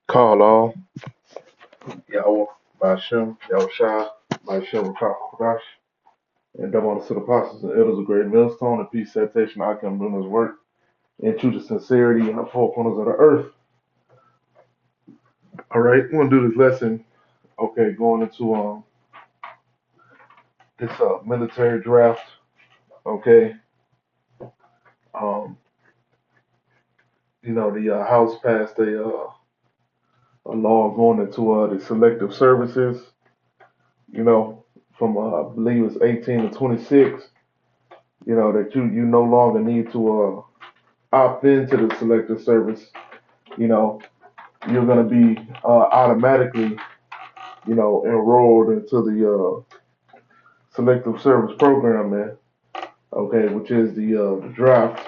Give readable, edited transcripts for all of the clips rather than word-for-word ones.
Call all. Yahweh, Bashem, Yahushua, Bashem, Rakah, and double honors to the apostles and elders of great millstone and peace, citation, I can bring his work into the sincerity in the four corners of the earth. All right, we're gonna do this lesson. Okay, going into this military draft. Okay, um, the House passed a law going into the selective services. You know, from I believe it's 18 to 26. That you no longer need to opt into the selective service. You know, you're going to be automatically, enrolled into the selective service program, man. Okay, which is the draft.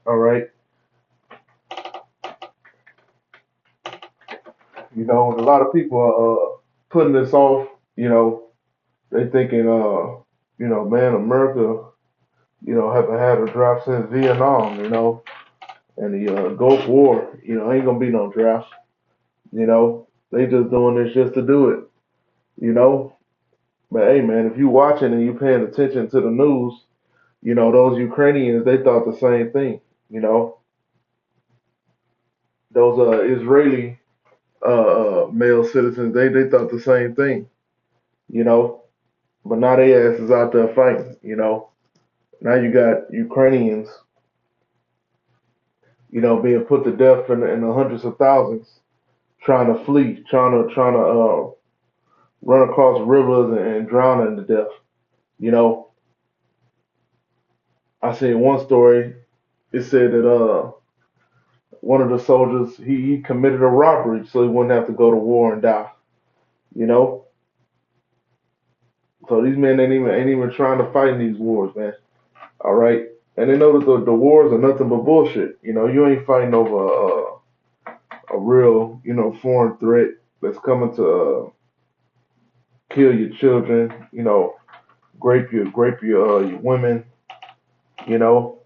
All right. A lot of people are putting this off. They thinking, man, America, haven't had a draft since Vietnam, and the Gulf War, ain't gonna be no draft. They just doing this just to do it. You know, but hey, man, if you watching and you paying attention to the news, those Ukrainians, they thought the same thing. You know, those Israeli male citizens, they thought the same thing. You know, but now they asses out there fighting. Now you got Ukrainians, being put to death in the hundreds of thousands, trying to flee, trying to run across rivers and drowning to death. You know, I seen one story. It said that one of the soldiers he committed a robbery so he wouldn't have to go to war and die. You know, so these men ain't even trying to fight in these wars, man. All right, and they know that the wars are nothing but bullshit. You ain't fighting over a real foreign threat that's coming to kill your children. Grape your women. You know,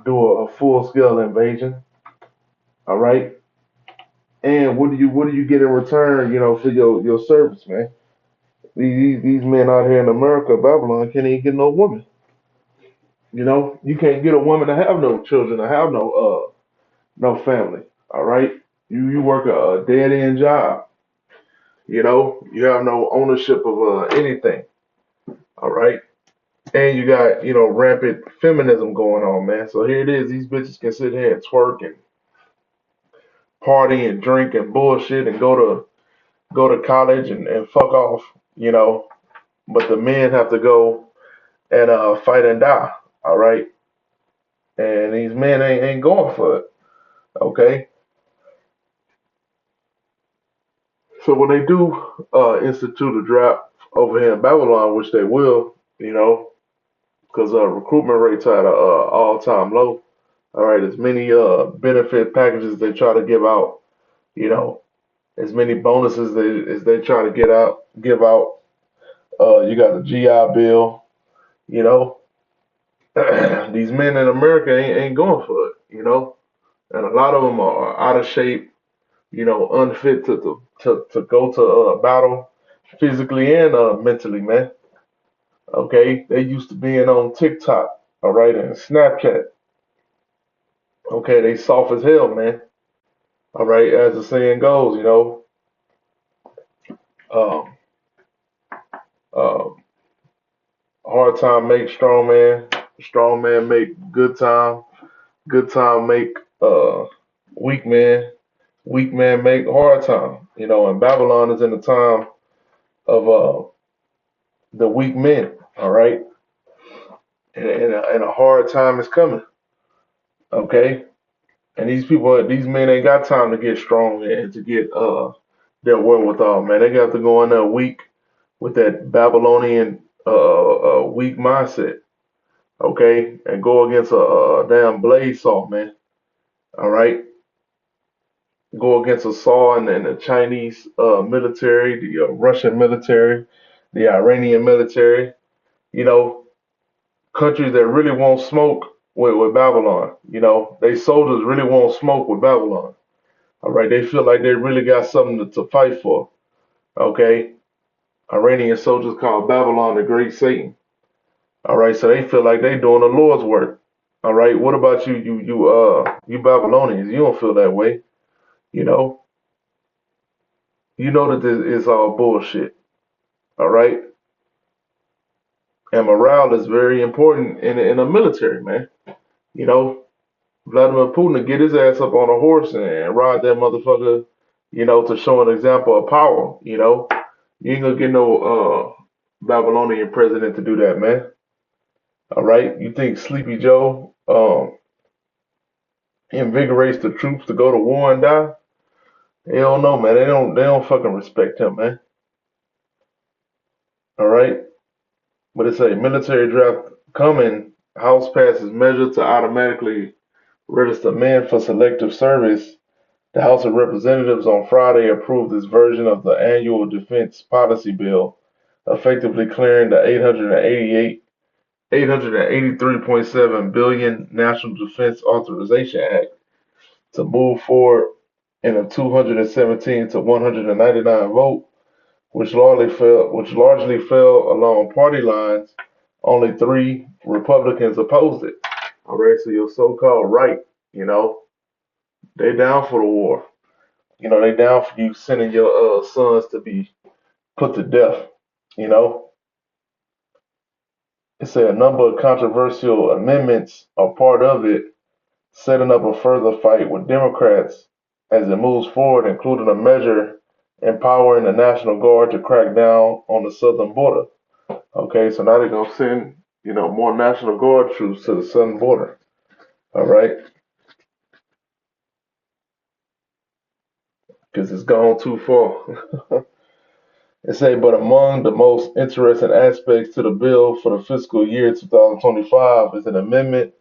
do a full scale invasion. All right, and what do you get in return? For your service, man. These men out here in America, Babylon, can't even get no woman. You can't get a woman to have no children, to have no family. All right, you work a dead end job. You have no ownership of anything. All right, and you got rampant feminism going on, man. So here it is. These bitches can sit here and twerk and party and drink and bullshit and go to college and fuck off. You know, but the men have to go and fight and die. All right, and these men ain't going for it. Okay, so when they do institute a draft over here in Babylon, which they will, because recruitment rates are at a all-time low. All right, as many benefit packages they try to give out, you know, as many bonuses as they try to give out. You got the GI Bill, you know. These men in America ain't going for it, and a lot of them are out of shape, unfit to go to battle physically and mentally, man. Okay, they used to being on TikTok, all right, and Snapchat. Okay, they soft as hell, man. All right, as the saying goes, um, um, hard time make strong man make good time make weak man, weak man make hard time. And Babylon is in the time of the weak men. All right, and a hard time is coming. Okay, and these men ain't got time to get strong and to get their wherewithal, man. They got to go in there weak with that Babylonian weak mindset, okay, and go against a damn blade saw, man. All right, go against a saw and the Chinese military, the Russian military, the Iranian military. You know, countries that really won't smoke. with Babylon. You know, they soldiers really won't smoke with Babylon. All right, they feel like they really got something to fight for. Okay, Iranian soldiers call Babylon the Great Satan. All right, so they feel like they doing the Lord's work. All right, what about you Babylonians? You don't feel that way. You know, you know that this is all bullshit. All right, and morale is very important in a military, man. You know, Vladimir Putin to get his ass up on a horse and ride that motherfucker, to show an example of power. You ain't gonna get no Babylonian president to do that, man. All right, you think Sleepy Joe invigorates the troops to go to war and die? They don't know, man. They don't fucking respect him, man. All right, but it's a military draft coming. House passes measure to automatically register men for selective service. The House of Representatives on Friday approved this version of the annual defense policy bill, effectively clearing the 883.7 billion National Defense Authorization Act to move forward in a 217 to 199 vote, which largely fell along party lines. Only three Republicans opposed it. All right, so your so-called right, you know, they down for the war. They down for you sending your sons to be put to death. You know, it's a number of controversial amendments are part of it, setting up a further fight with Democrats as it moves forward, including a measure empowering the National Guard to crack down on the southern border. Okay, so now they're gonna send more National Guard troops to the southern border. All right, because it's gone too far. It say, but among the most interesting aspects to the bill for the fiscal year 2025 is an amendment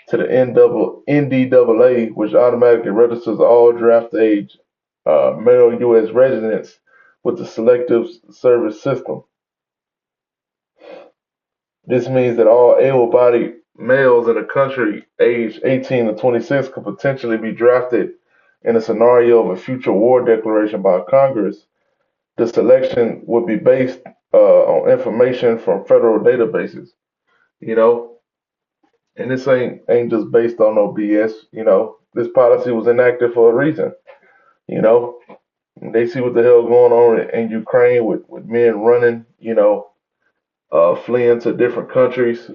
to the NDAA, which automatically registers all draft age male U.S. residents with the Selective Service System. This means that all able-bodied males in the country aged 18 to 26 could potentially be drafted in a scenario of a future war declaration by Congress. The selection would be based on information from federal databases, you know, and this ain't just based on no BS. This policy was enacted for a reason. You know, they see what the hell going on in Ukraine with men running, fleeing to different countries.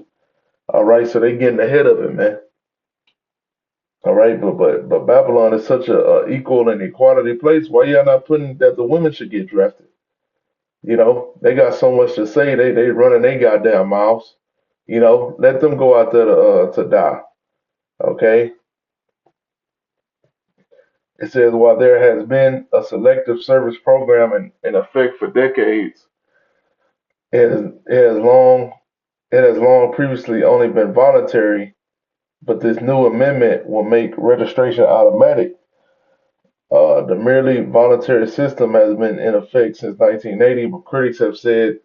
All right, so they getting ahead of it, man. All right, but Babylon is such a equal and equality place. Why y'all not putting that the women should get drafted? They got so much to say. They running they goddamn mouths. Let them go out there to die. Okay. It says while there has been a selective service program in effect for decades, it has long previously only been voluntary, but this new amendment will make registration automatic. The merely voluntary system has been in effect since 1980, but critics have said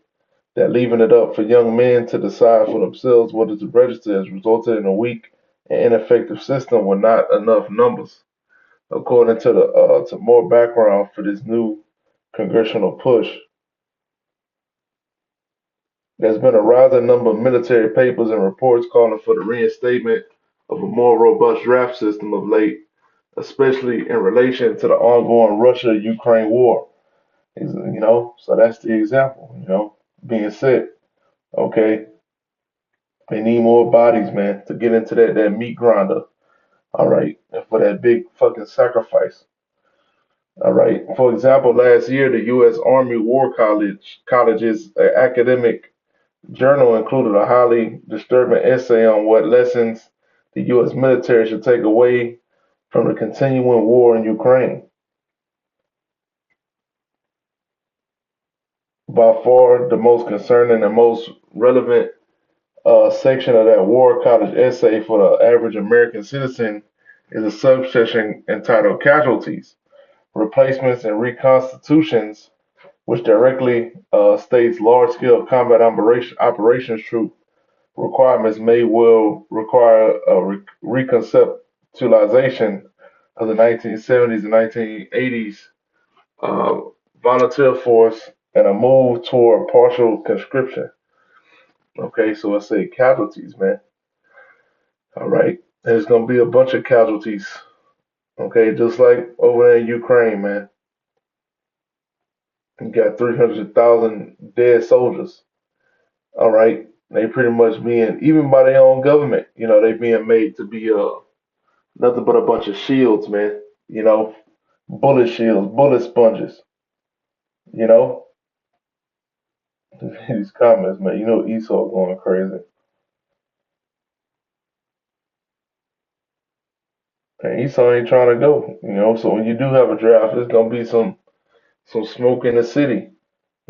that leaving it up for young men to decide for themselves whether to register has resulted in a weak and ineffective system with not enough numbers. According to more background for this new congressional push, there's been a rising number of military papers and reports calling for the reinstatement of a more robust draft system of late, especially in relation to the ongoing Russia-Ukraine war. So that's the example. Being said, okay, they need more bodies, man, to get into that meat grinder. All right, and for that big fucking sacrifice. All right. For example, last year the U.S. Army War College's academic journal included a highly disturbing essay on what lessons the U.S. military should take away from the continuing war in Ukraine. By far, the most concerning and most relevant section of that War College essay for the average American citizen is a subsection entitled Casualties, Replacements, and Reconstitutions, which directly states large-scale combat operations troop requirements may well require a reconceptualization of the 1970s and 1980s uh, volunteer force and a move toward partial conscription. Okay, so let's say casualties, man. All right, there's gonna be a bunch of casualties. Okay, just like over there in Ukraine, man. You got 300,000 dead soldiers. All right, they pretty much being even by their own government. They being made to be nothing but a bunch of shields, man. You know, bullet shields, bullet sponges. You know, these comments, man. Esau going crazy. And Esau ain't trying to go. So when you do have a draft, there's gonna be some smoke in the city.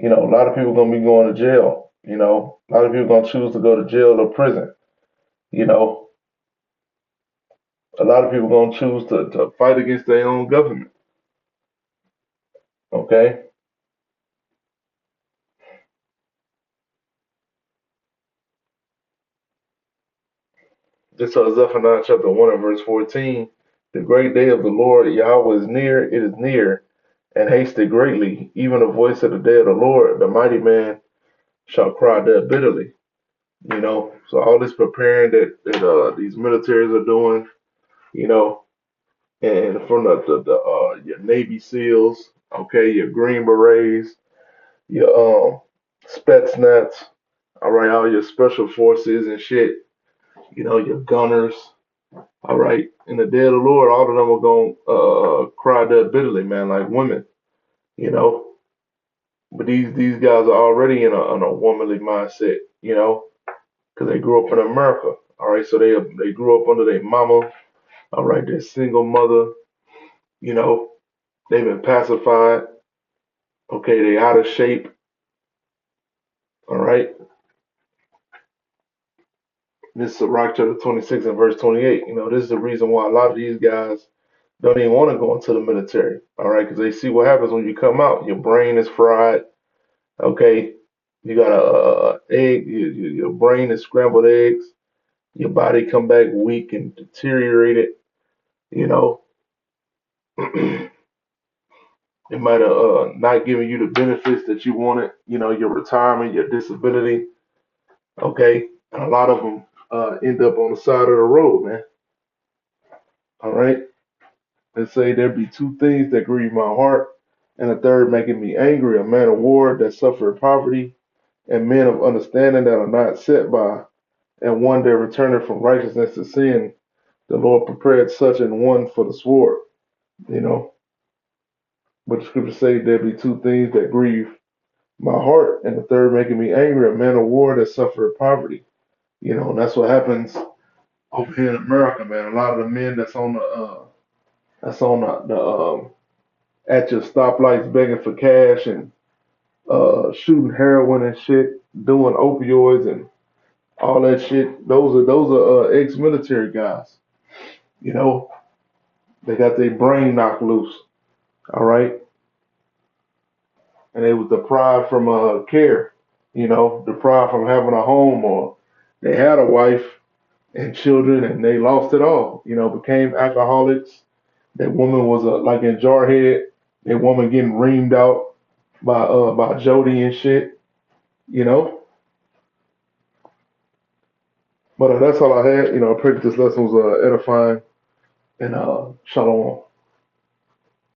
A lot of people gonna be going to jail. A lot of people gonna choose to go to jail or prison. You know, a lot of people gonna choose to fight against their own government. Okay, this is Zephaniah chapter 1 and verse 14. The great day of the Lord Yahweh is near; it is near, and hasted greatly. Even the voice of the day of the Lord, the mighty man shall cry there bitterly. So all this preparing that these militaries are doing. You know, and from the your Navy SEALs, okay, your Green Berets, your Spetsnaz, all right, all your special forces and shit, your gunners, all right. In the day of the Lord, all of them are gonna cry that bitterly, man, like women, you know. But these guys are already in a womanly mindset, because they grew up in America, all right. So they grew up under their mama, all right, their single mother, you know. They've been pacified, okay. They out of shape, all right. This is Sirach chapter 26 and verse 28. This is the reason why a lot of these guys don't even want to go into the military, all right, because they see what happens when you come out. Your brain is fried, okay. You got a egg, your brain is scrambled eggs. Your body come back weak and deteriorated. You know, it might have not given you the benefits that you wanted. Your retirement, your disability, okay. And a lot of them end up on the side of the road, man. All right. And say there be two things that grieve my heart, and a third making me angry, a man of war that suffered poverty, and men of understanding that are not set by, and one that returneth from righteousness to sin. The Lord prepared such an one for the sword, you know. But the scriptures say there be two things that grieve my heart, and the third making me angry, a man of war that suffered poverty. And that's what happens over here in America, man. A lot of the men that's on the at your stoplights begging for cash and shooting heroin and shit, doing opioids and all that shit. Those are ex-military guys. You know, they got their brain knocked loose. All right, and they was deprived from care. Deprived from having a home, or they had a wife and children, and they lost it all. Became alcoholics. That woman was like in Jarhead. That woman getting reamed out by Jody and shit. You know. But that's all I had. I pray that this lesson was edifying and shalom.